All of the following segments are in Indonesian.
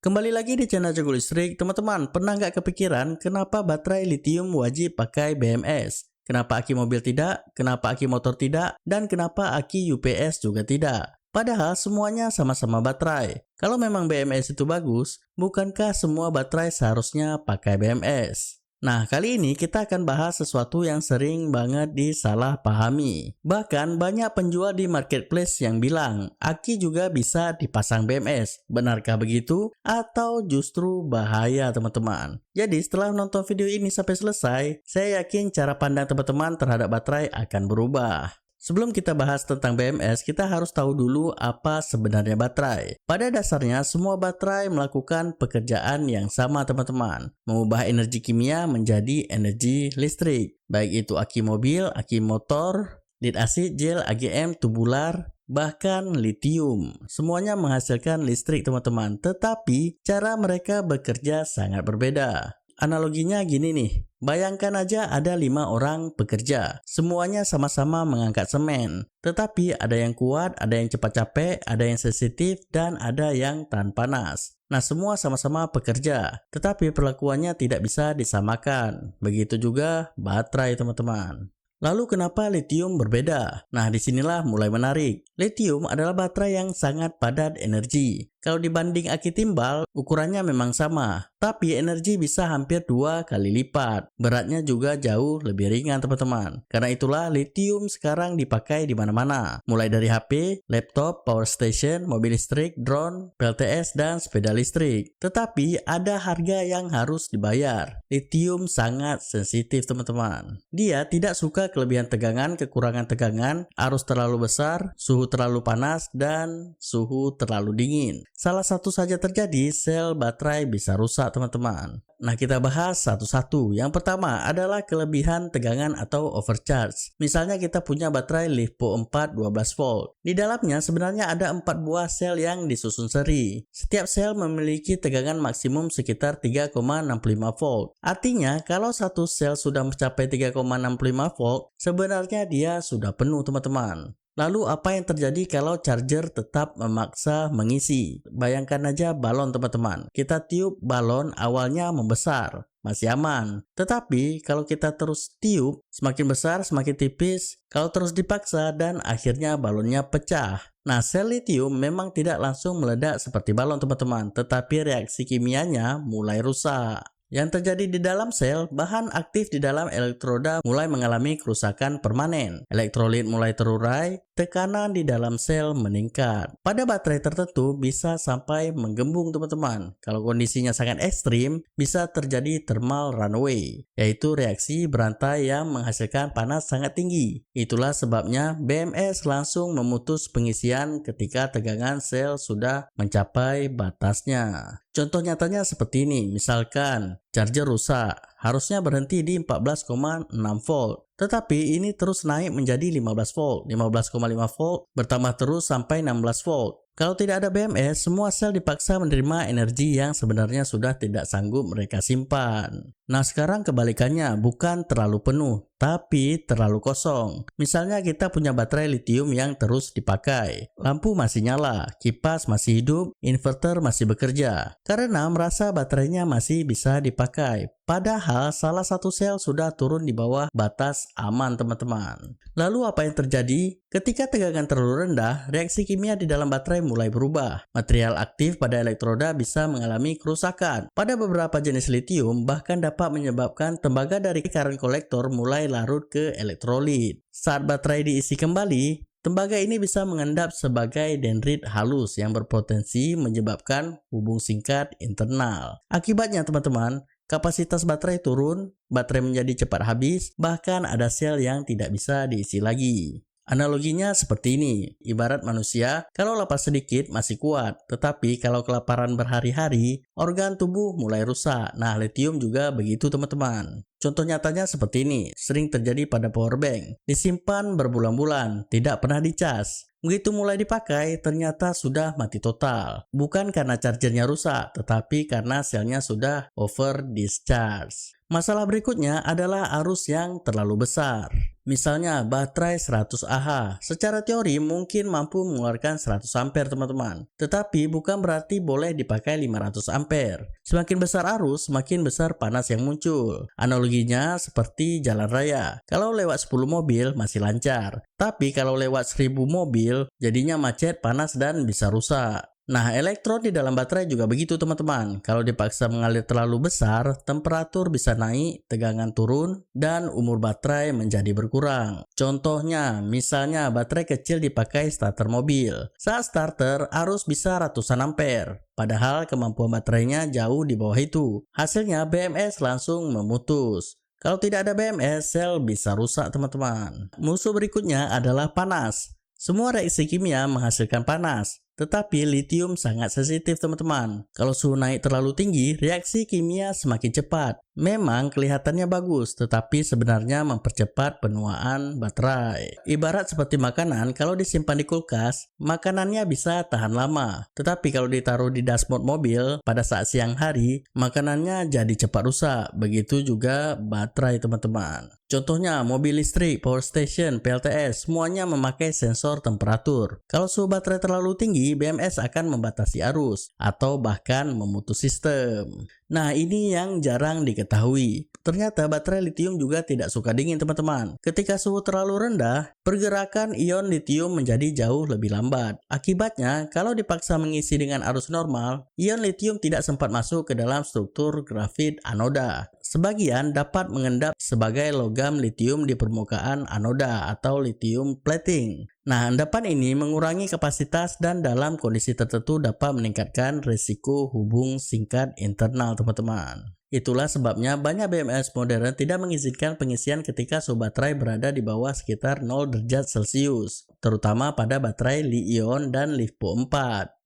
Kembali lagi di channel Jago Listrik. Teman-teman, pernah nggak kepikiran kenapa baterai lithium wajib pakai BMS? Kenapa aki mobil tidak? Kenapa aki motor tidak? Dan kenapa aki UPS juga tidak? Padahal semuanya sama-sama baterai. Kalau memang BMS itu bagus, bukankah semua baterai seharusnya pakai BMS? Nah, kali ini kita akan bahas sesuatu yang sering banget disalahpahami. Bahkan banyak penjual di marketplace yang bilang, aki juga bisa dipasang BMS. Benarkah begitu? Atau justru bahaya, teman-teman? Jadi, setelah nonton video ini sampai selesai, saya yakin cara pandang teman-teman terhadap baterai akan berubah. Sebelum kita bahas tentang BMS, kita harus tahu dulu apa sebenarnya baterai. Pada dasarnya, semua baterai melakukan pekerjaan yang sama, teman-teman. Mengubah energi kimia menjadi energi listrik. Baik itu aki mobil, aki motor, lead acid, gel, AGM, tubular, bahkan lithium. Semuanya menghasilkan listrik, teman-teman. Tetapi, cara mereka bekerja sangat berbeda. Analoginya gini nih, bayangkan aja ada 5 orang pekerja, semuanya sama-sama mengangkat semen. Tetapi ada yang kuat, ada yang cepat capek, ada yang sensitif, dan ada yang tahan panas. Nah, semua sama-sama pekerja, tetapi perlakuannya tidak bisa disamakan. Begitu juga baterai, teman-teman. Lalu kenapa lithium berbeda? Nah, disinilah mulai menarik. Lithium adalah baterai yang sangat padat energi. Kalau dibanding aki timbal, ukurannya memang sama, tapi energi bisa hampir 2 kali lipat. Beratnya juga jauh lebih ringan, teman-teman. Karena itulah lithium sekarang dipakai di mana-mana. Mulai dari HP, laptop, power station, mobil listrik, drone, PLTS, dan sepeda listrik. Tetapi ada harga yang harus dibayar. Lithium sangat sensitif, teman-teman. Dia tidak suka kelebihan tegangan, kekurangan tegangan, arus terlalu besar, suhu terlalu panas, dan suhu terlalu dingin. Salah satu saja terjadi, sel baterai bisa rusak, teman-teman. Nah, kita bahas satu-satu. Yang pertama adalah kelebihan tegangan atau overcharge. Misalnya kita punya baterai LiFePO4 12 volt. Di dalamnya sebenarnya ada 4 buah sel yang disusun seri. Setiap sel memiliki tegangan maksimum sekitar 3,65 volt. Artinya, kalau satu sel sudah mencapai 3,65 volt, sebenarnya dia sudah penuh, teman-teman. Lalu apa yang terjadi kalau charger tetap memaksa mengisi? Bayangkan aja balon, teman-teman. Kita tiup balon awalnya membesar, masih aman. Tetapi kalau kita terus tiup, semakin besar, semakin tipis. Kalau terus dipaksa dan akhirnya balonnya pecah. Nah, sel lithium memang tidak langsung meledak seperti balon, teman-teman. Tetapi reaksi kimianya mulai rusak. Yang terjadi di dalam sel, bahan aktif di dalam elektroda mulai mengalami kerusakan permanen. Elektrolit mulai terurai, tekanan di dalam sel meningkat. Pada baterai tertentu bisa sampai menggembung, teman-teman. Kalau kondisinya sangat ekstrim, bisa terjadi thermal runaway, yaitu reaksi berantai yang menghasilkan panas sangat tinggi. Itulah sebabnya BMS langsung memutus pengisian ketika tegangan sel sudah mencapai batasnya. Contoh nyatanya seperti ini, misalkan charger rusak, harusnya berhenti di 14,6 volt. Tetapi ini terus naik menjadi 15 volt, 15,5 volt, bertambah terus sampai 16 volt. Kalau tidak ada BMS, semua sel dipaksa menerima energi yang sebenarnya sudah tidak sanggup mereka simpan. Nah, sekarang kebalikannya, bukan terlalu penuh, tapi terlalu kosong. Misalnya kita punya baterai lithium yang terus dipakai. Lampu masih nyala, kipas masih hidup, inverter masih bekerja. Karena merasa baterainya masih bisa dipakai. Padahal salah satu sel sudah turun di bawah batas aman, teman-teman. Lalu apa yang terjadi? Ketika tegangan terlalu rendah, reaksi kimia di dalam baterai mulai berubah. Material aktif pada elektroda bisa mengalami kerusakan. Pada beberapa jenis lithium bahkan dapat menyebabkan tembaga dari current collector mulai larut ke elektrolit. Saat baterai diisi kembali, tembaga ini bisa mengendap sebagai dendrit halus yang berpotensi menyebabkan hubung singkat internal. Akibatnya, teman-teman, kapasitas baterai turun, baterai menjadi cepat habis, bahkan ada sel yang tidak bisa diisi lagi. Analoginya seperti ini, ibarat manusia, kalau lapar sedikit masih kuat, tetapi kalau kelaparan berhari-hari, organ tubuh mulai rusak. Nah, lithium juga begitu, teman-teman. Contoh nyatanya seperti ini, sering terjadi pada powerbank. Disimpan berbulan-bulan, tidak pernah dicas. Begitu mulai dipakai, ternyata sudah mati total. Bukan karena chargernya rusak, tetapi karena selnya sudah over discharge. Masalah berikutnya adalah arus yang terlalu besar. Misalnya baterai 100 Ah, secara teori mungkin mampu mengeluarkan 100 ampere teman-teman. Tetapi bukan berarti boleh dipakai 500 ampere. Semakin besar arus, semakin besar panas yang muncul. Analoginya seperti jalan raya. Kalau lewat 10 mobil masih lancar. Tapi kalau lewat 1000 mobil, jadinya macet, panas, dan bisa rusak. Nah, elektron di dalam baterai juga begitu teman-teman. Kalau dipaksa mengalir terlalu besar, temperatur bisa naik, tegangan turun, dan umur baterai menjadi berkurang. Contohnya, misalnya baterai kecil dipakai starter mobil. Saat starter, arus bisa ratusan ampere. Padahal kemampuan baterainya jauh di bawah itu. Hasilnya BMS langsung memutus. Kalau tidak ada BMS, sel bisa rusak teman-teman. Musuh berikutnya adalah panas. Semua reaksi kimia menghasilkan panas. Tetapi litium sangat sensitif teman-teman. Kalau suhu naik terlalu tinggi, reaksi kimia semakin cepat. Memang kelihatannya bagus, tetapi sebenarnya mempercepat penuaan baterai. Ibarat seperti makanan, kalau disimpan di kulkas, makanannya bisa tahan lama. Tetapi kalau ditaruh di dashboard mobil pada saat siang hari, makanannya jadi cepat rusak. Begitu juga baterai teman-teman. Contohnya mobil listrik, power station, PLTS, semuanya memakai sensor temperatur. Kalau suhu baterai terlalu tinggi, BMS akan membatasi arus atau bahkan memutus sistem. Nah, ini yang jarang diketahui. Ternyata baterai litium juga tidak suka dingin teman-teman. Ketika suhu terlalu rendah, pergerakan ion litium menjadi jauh lebih lambat. Akibatnya, kalau dipaksa mengisi dengan arus normal, ion litium tidak sempat masuk ke dalam struktur grafit anoda. Sebagian dapat mengendap sebagai logam litium di permukaan anoda atau lithium plating. Nah, endapan ini mengurangi kapasitas dan dalam kondisi tertentu dapat meningkatkan risiko hubung singkat internal teman-teman. Itulah sebabnya banyak BMS modern tidak mengizinkan pengisian ketika suhu baterai berada di bawah sekitar 0 derajat Celcius, terutama pada baterai Li-ion dan LiFePO4.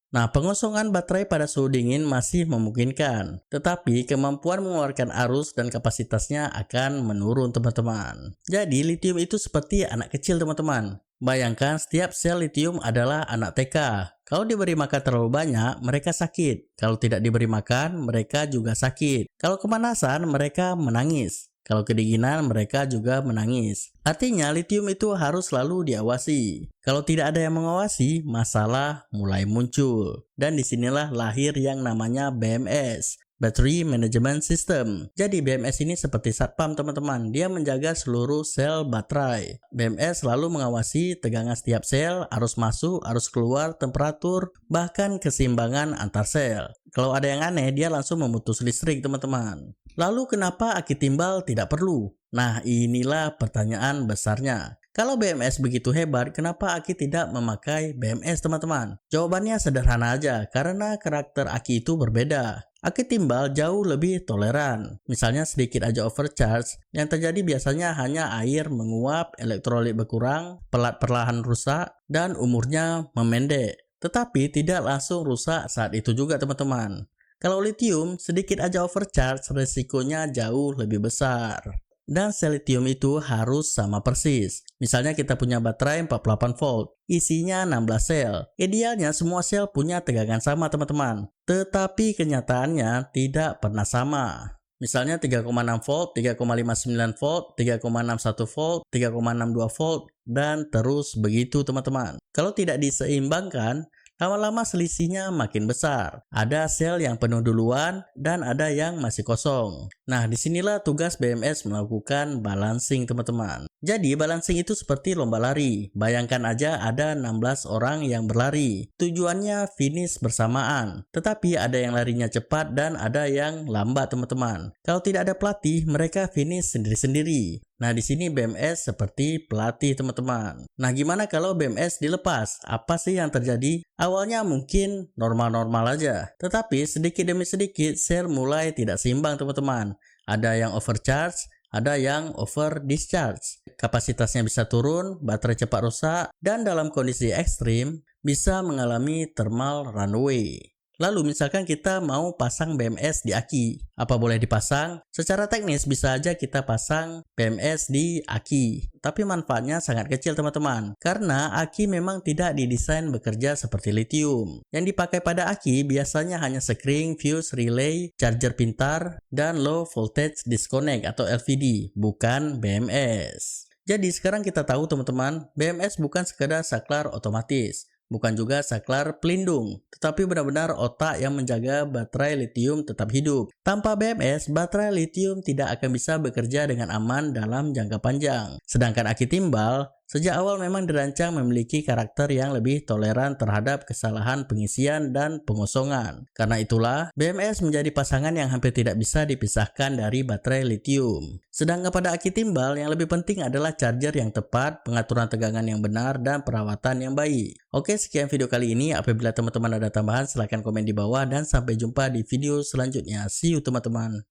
Nah, pengosongan baterai pada suhu dingin masih memungkinkan, tetapi kemampuan mengeluarkan arus dan kapasitasnya akan menurun teman-teman. Jadi, litium itu seperti anak kecil teman-teman. Bayangkan setiap sel litium adalah anak TK. Kalau diberi makan terlalu banyak, mereka sakit. Kalau tidak diberi makan, mereka juga sakit. Kalau kepanasan, mereka menangis. Kalau kedinginan, mereka juga menangis. Artinya, litium itu harus selalu diawasi. Kalau tidak ada yang mengawasi, masalah mulai muncul. Dan disinilah lahir yang namanya BMS. Battery Management System. Jadi BMS ini seperti satpam teman-teman. Dia menjaga seluruh sel baterai. BMS selalu mengawasi tegangan setiap sel, arus masuk, arus keluar, temperatur, bahkan keseimbangan antar sel. Kalau ada yang aneh, dia langsung memutus listrik teman-teman. Lalu kenapa aki timbal tidak perlu? Nah, inilah pertanyaan besarnya. Kalau BMS begitu hebat, kenapa aki tidak memakai BMS teman-teman? Jawabannya sederhana aja, karena karakter aki itu berbeda. Aki timbal jauh lebih toleran. Misalnya sedikit aja overcharge, yang terjadi biasanya hanya air menguap, elektrolit berkurang, pelat perlahan rusak, dan umurnya memendek. Tetapi tidak langsung rusak saat itu juga teman-teman. Kalau lithium, sedikit aja overcharge, resikonya jauh lebih besar. Dan sel lithium itu harus sama persis. Misalnya kita punya baterai 48 volt, isinya 16 sel. Idealnya semua sel punya tegangan sama teman-teman. Tetapi kenyataannya tidak pernah sama. Misalnya 3,6 volt, 3,59 volt, 3,61 volt, 3,62 volt, dan terus begitu teman-teman. Kalau tidak diseimbangkan, lama-lama selisihnya makin besar. Ada sel yang penuh duluan dan ada yang masih kosong. Nah, disinilah tugas BMS melakukan balancing teman-teman. Jadi balancing itu seperti lomba lari. Bayangkan aja ada 16 orang yang berlari. Tujuannya finish bersamaan. Tetapi ada yang larinya cepat dan ada yang lambat teman-teman. Kalau tidak ada pelatih, mereka finish sendiri-sendiri. Nah, di sini BMS seperti pelatih teman-teman. Nah, gimana kalau BMS dilepas? Apa sih yang terjadi? Awalnya mungkin normal-normal aja. Tetapi sedikit demi sedikit sel mulai tidak seimbang teman-teman. Ada yang overcharge, ada yang over discharge. Kapasitasnya bisa turun, baterai cepat rusak, dan dalam kondisi ekstrim bisa mengalami thermal runaway. Lalu misalkan kita mau pasang BMS di aki, apa boleh dipasang? Secara teknis bisa aja kita pasang BMS di aki, tapi manfaatnya sangat kecil teman-teman, karena aki memang tidak didesain bekerja seperti lithium. Yang dipakai pada aki biasanya hanya sekring, fuse, relay, charger pintar, dan low voltage disconnect atau LVD, bukan BMS. Jadi sekarang kita tahu teman-teman, BMS bukan sekedar saklar otomatis, bukan juga saklar pelindung, tetapi benar-benar otak yang menjaga baterai lithium tetap hidup. Tanpa BMS, baterai lithium tidak akan bisa bekerja dengan aman dalam jangka panjang. Sedangkan aki timbal, sejak awal memang dirancang memiliki karakter yang lebih toleran terhadap kesalahan pengisian dan pengosongan. Karena itulah, BMS menjadi pasangan yang hampir tidak bisa dipisahkan dari baterai lithium. Sedangkan pada aki timbal, yang lebih penting adalah charger yang tepat, pengaturan tegangan yang benar, dan perawatan yang baik. Oke, sekian video kali ini. Apabila teman-teman ada tambahan, silahkan komen di bawah dan sampai jumpa di video selanjutnya. See you teman-teman.